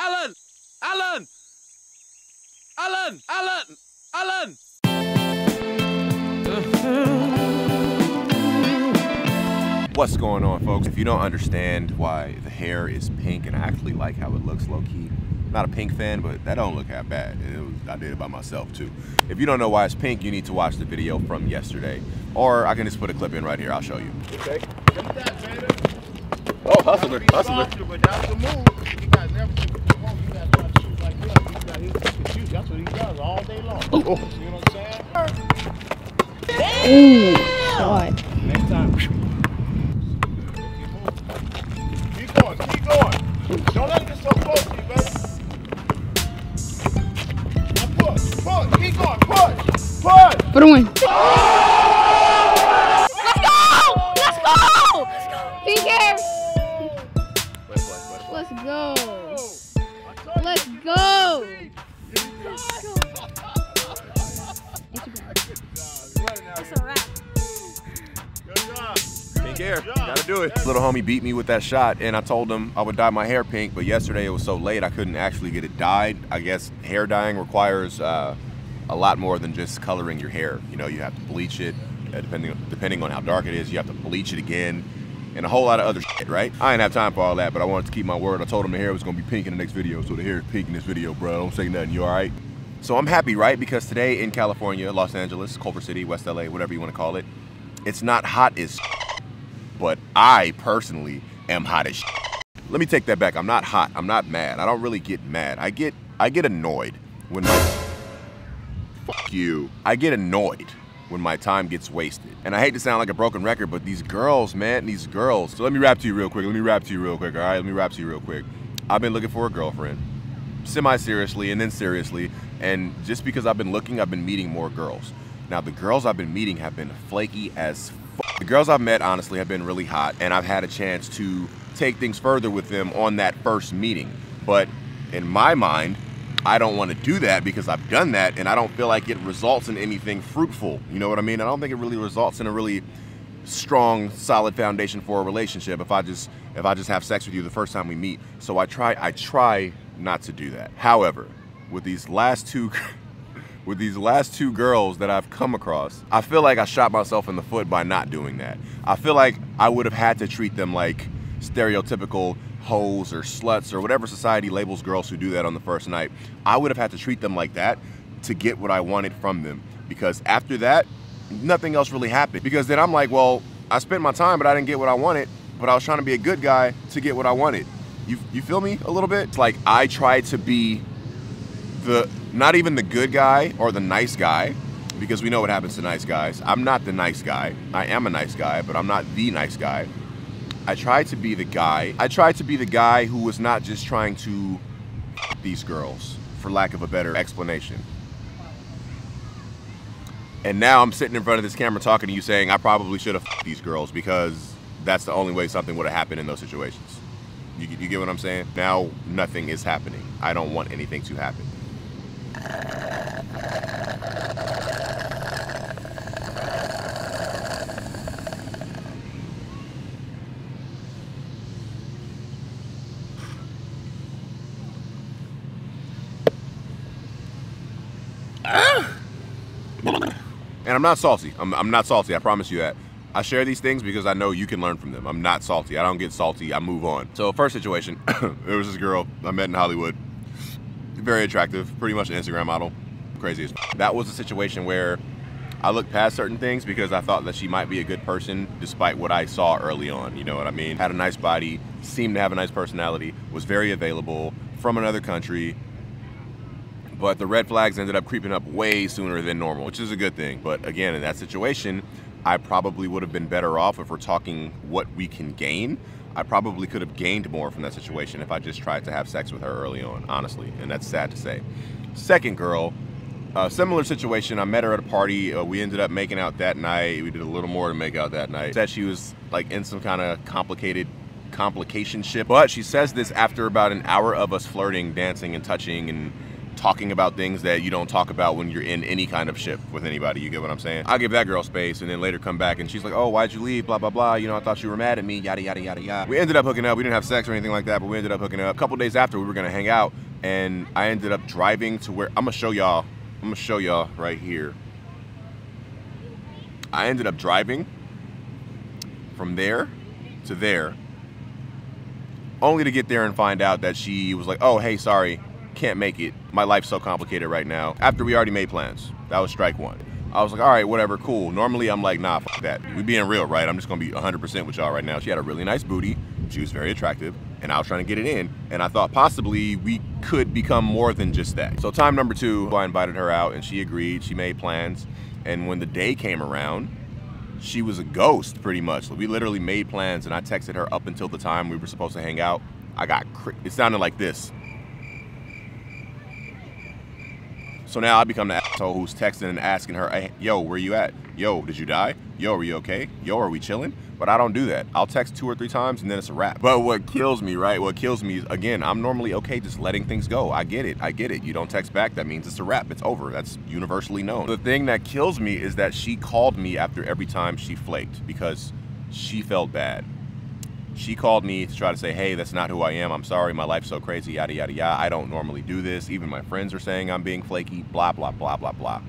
Alan! Alan! Alan! Alan! Alan! What's going on, folks? If you don't understand why the hair is pink, and I actually like how it looks low-key, not a pink fan, but that don't look that bad. I did it by myself too. If you don't know why it's pink, you need to watch the video from yesterday. Or I can just put a clip in right here, I'll show you. Okay. Oh, hustler, hustler. But that's the move. You got never you got to shoot like this. You got his shoot. That's what he does all day long. Oh. You know what I'm saying? Ooh, God. Next time. Keep going, keep going. Don't let it get so close to you, baby. Now push, push, keep going, push, push. For the win. Let's go! Let's go! Pink hair. Let's go. Let's go. It's a wrap. Pink hair, gotta do it. Little homie beat me with that shot, and I told him I would dye my hair pink, but yesterday it was so late I couldn't actually get it dyed. I guess hair dyeing requires a lot more than just coloring your hair. You know, you have to bleach it, depending on how dark it is, you have to bleach it again, and a whole lot of other shit, right? I didn't have time for all that, but I wanted to keep my word. I told him the hair was gonna be pink in the next video, so the hair is pink in this video, bro. Don't say nothing, you all right? So I'm happy, right? Because today in California, Los Angeles, Culver City, West LA, whatever you wanna call it, it's not hot as but I personally am hot as shit. Let me take that back. I'm not hot. I'm not mad. I don't really get mad. I get annoyed when my fuck you. I get annoyed when my time gets wasted. And I hate to sound like a broken record, but these girls, man, these girls. So let me rap to you real quick. All right? Let me rap to you real quick. I've been looking for a girlfriend, semi-seriously and then seriously. And just because I've been looking, I've been meeting more girls. Now, the girls I've been meeting have been flaky as fuck. The girls I've met, honestly, have been really hot, and I've had a chance to take things further with them on that first meeting. But in my mind, I don't want to do that because I've done that, and I don't feel like it results in anything fruitful. You know what I mean? I don't think it really results in a really strong, solid foundation for a relationship if I just have sex with you the first time we meet. So I try not to do that. However, with these last two girls that I've come across, I feel like I shot myself in the foot by not doing that. I feel like I would have had to treat them like stereotypical hoes or sluts or whatever society labels girls who do that on the first night. I would have had to treat them like that to get what I wanted from them. Because after that, nothing else really happened. Because then I'm like, well, I spent my time, but I didn't get what I wanted, but I was trying to be a good guy to get what I wanted. You feel me a little bit? It's like I tried to be not even the good guy or the nice guy, because we know what happens to nice guys. I'm not the nice guy. I am a nice guy, but I'm not the nice guy. I tried to be the guy. I tried to be the guy who was not just trying to f these girls, for lack of a better explanation. And now I'm sitting in front of this camera talking to you saying I probably should have f these girls because that's the only way something would have happened in those situations. You get what I'm saying? Now nothing is happening. I don't want anything to happen. And I'm not salty. I'm not salty, I promise you that. I share these things because I know you can learn from them. I'm not salty. I don't get salty. I move on. So first situation, there was this girl I met in Hollywood. Very attractive, pretty much an Instagram model. Crazy as f. That was a situation where I looked past certain things because I thought that she might be a good person despite what I saw early on, you know what I mean? Had a nice body, seemed to have a nice personality, was very available, from another country. But the red flags ended up creeping up way sooner than normal, which is a good thing. But again, in that situation, I probably would have been better off if we're talking what we can gain. I probably could have gained more from that situation if I just tried to have sex with her early on, honestly, and that's sad to say. Second girl, similar situation. I met her at a party. We ended up making out that night. We did a little more to make out that night. Said she was like in some kind of complication ship, but she says this after about an hour of us flirting, dancing, and touching, and talking about things that you don't talk about when you're in any kind of ship with anybody. You get what I'm saying? I give that girl space and then later come back and she's like, oh, why'd you leave? Blah, blah, blah. You know, I thought you were mad at me, yada, yada, yada, yada. We ended up hooking up. We didn't have sex or anything like that, but we ended up hooking up. A couple days after, we were gonna hang out, and I ended up driving to where, I'm gonna show y'all right here. I ended up driving from there to there, only to get there and find out that she was like, oh, hey, sorry, can't make it. My life's so complicated right now. After we already made plans. That was strike one. I was like, all right, whatever, cool. Normally I'm like, nah, fuck that. We being real, right? I'm just gonna be 100% with y'all right now. She had a really nice booty. She was very attractive, and I was trying to get it in, and I thought possibly we could become more than just that. So time number 2, I invited her out, and she agreed. She made plans, and when the day came around, she was a ghost, pretty much. We literally made plans, and I texted her up until the time we were supposed to hang out. It sounded like this. So now I become the asshole who's texting and asking her, hey, yo, where you at? Yo, did you die? Yo, are you okay? Yo, are we chilling? But I don't do that. I'll text 2 or 3 times and then it's a wrap. But what kills me, right? What kills me is, again, I'm normally okay just letting things go. I get it. I get it. You don't text back, that means it's a wrap. It's over. That's universally known. The thing that kills me is that she called me after every time she flaked because she felt bad. She called me to try to say, hey, that's not who I am. I'm sorry, my life's so crazy, yada, yada, yada. I don't normally do this. Even my friends are saying I'm being flaky, blah, blah, blah, blah, blah.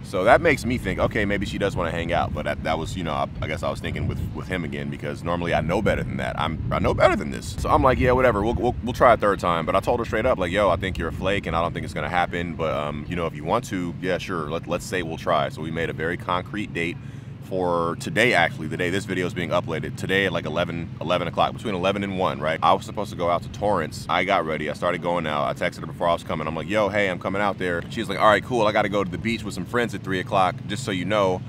So that makes me think, okay, maybe she does want to hang out. But that was, you know, I guess I was thinking with him again, because normally I know better than that. I know better than this. So I'm like, yeah, whatever, we'll try a 3rd time. But I told her straight up, like, yo, I think you're a flake and I don't think it's gonna happen. But you know, if you want to, yeah, sure, let's say we'll try. So we made a very concrete date for today, actually, the day this video is being uploaded, today at like 11 o'clock, between 11 and 1, right? I was supposed to go out to Torrance. I got ready, I started going out. I texted her before I was coming. I'm like, yo, hey, I'm coming out there. She's like, all right, cool, I gotta go to the beach with some friends at 3 o'clock, just so you know.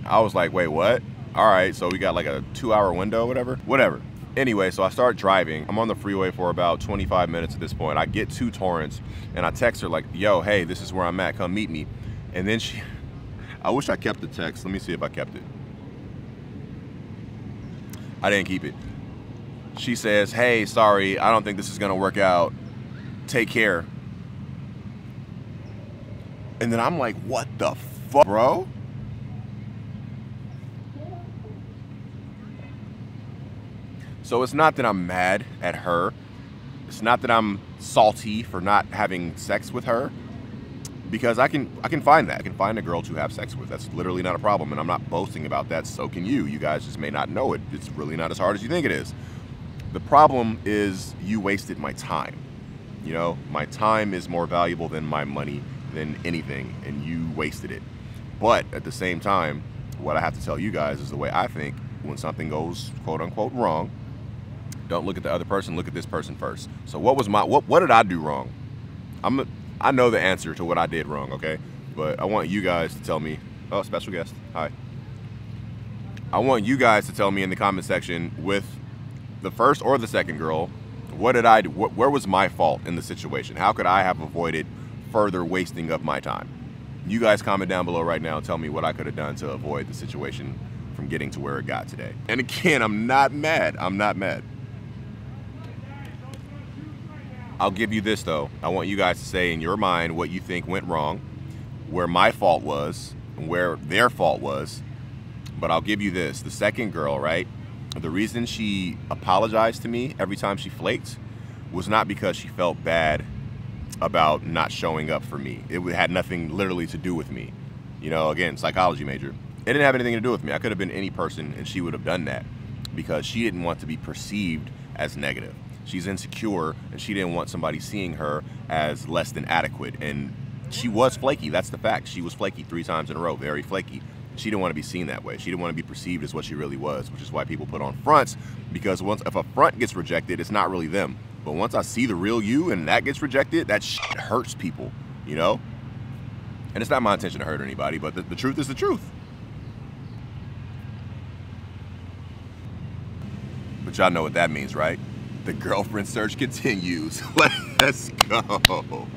I was like, wait, what? All right, so we got like a 2-hour window, whatever. Anyway, so I start driving. I'm on the freeway for about 25 minutes at this point. I get to Torrance and I text her like, yo, hey, this is where I'm at, come meet me. And then I wish I kept the text. Let me see if I kept it. I didn't keep it. She says, hey, sorry, I don't think this is gonna work out. Take care. And then I'm like, what the fuck, bro? So it's not that I'm mad at her. It's not that I'm salty for not having sex with her. Because I can find that. I can find a girl to have sex with. That's literally not a problem, and I'm not boasting about that, so can you. You guys just may not know it. It's really not as hard as you think it is. The problem is you wasted my time. You know, my time is more valuable than my money, than anything, and you wasted it. But at the same time, what I have to tell you guys is the way I think when something goes quote unquote wrong, don't look at the other person, look at this person first. So what did I do wrong? I know the answer to what I did wrong, okay? But I want you guys to tell me. Oh, special guest, hi. I want you guys to tell me in the comment section with the first or the second girl, what did I do? Where was my fault in the situation? How could I have avoided further wasting of my time? You guys comment down below right now and tell me what I could have done to avoid the situation from getting to where it got today. And again, I'm not mad. I'm not mad. I'll give you this though. I want you guys to say in your mind what you think went wrong, where my fault was, and where their fault was. But I'll give you this. The second girl, right? The reason she apologized to me every time she flaked was not because she felt bad about not showing up for me. It had nothing literally to do with me. You know, again, psychology major. It didn't have anything to do with me. I could have been any person and she would have done that because she didn't want to be perceived as negative. She's insecure and she didn't want somebody seeing her as less than adequate. And she was flaky, that's the fact. She was flaky 3 times in a row, very flaky. She didn't want to be seen that way. She didn't want to be perceived as what she really was, which is why people put on fronts, because if a front gets rejected, it's not really them. But once I see the real you and that gets rejected, that shit hurts people, you know? And it's not my intention to hurt anybody, but the truth is the truth. But y'all know what that means, right? The girlfriend search continues. Let's go.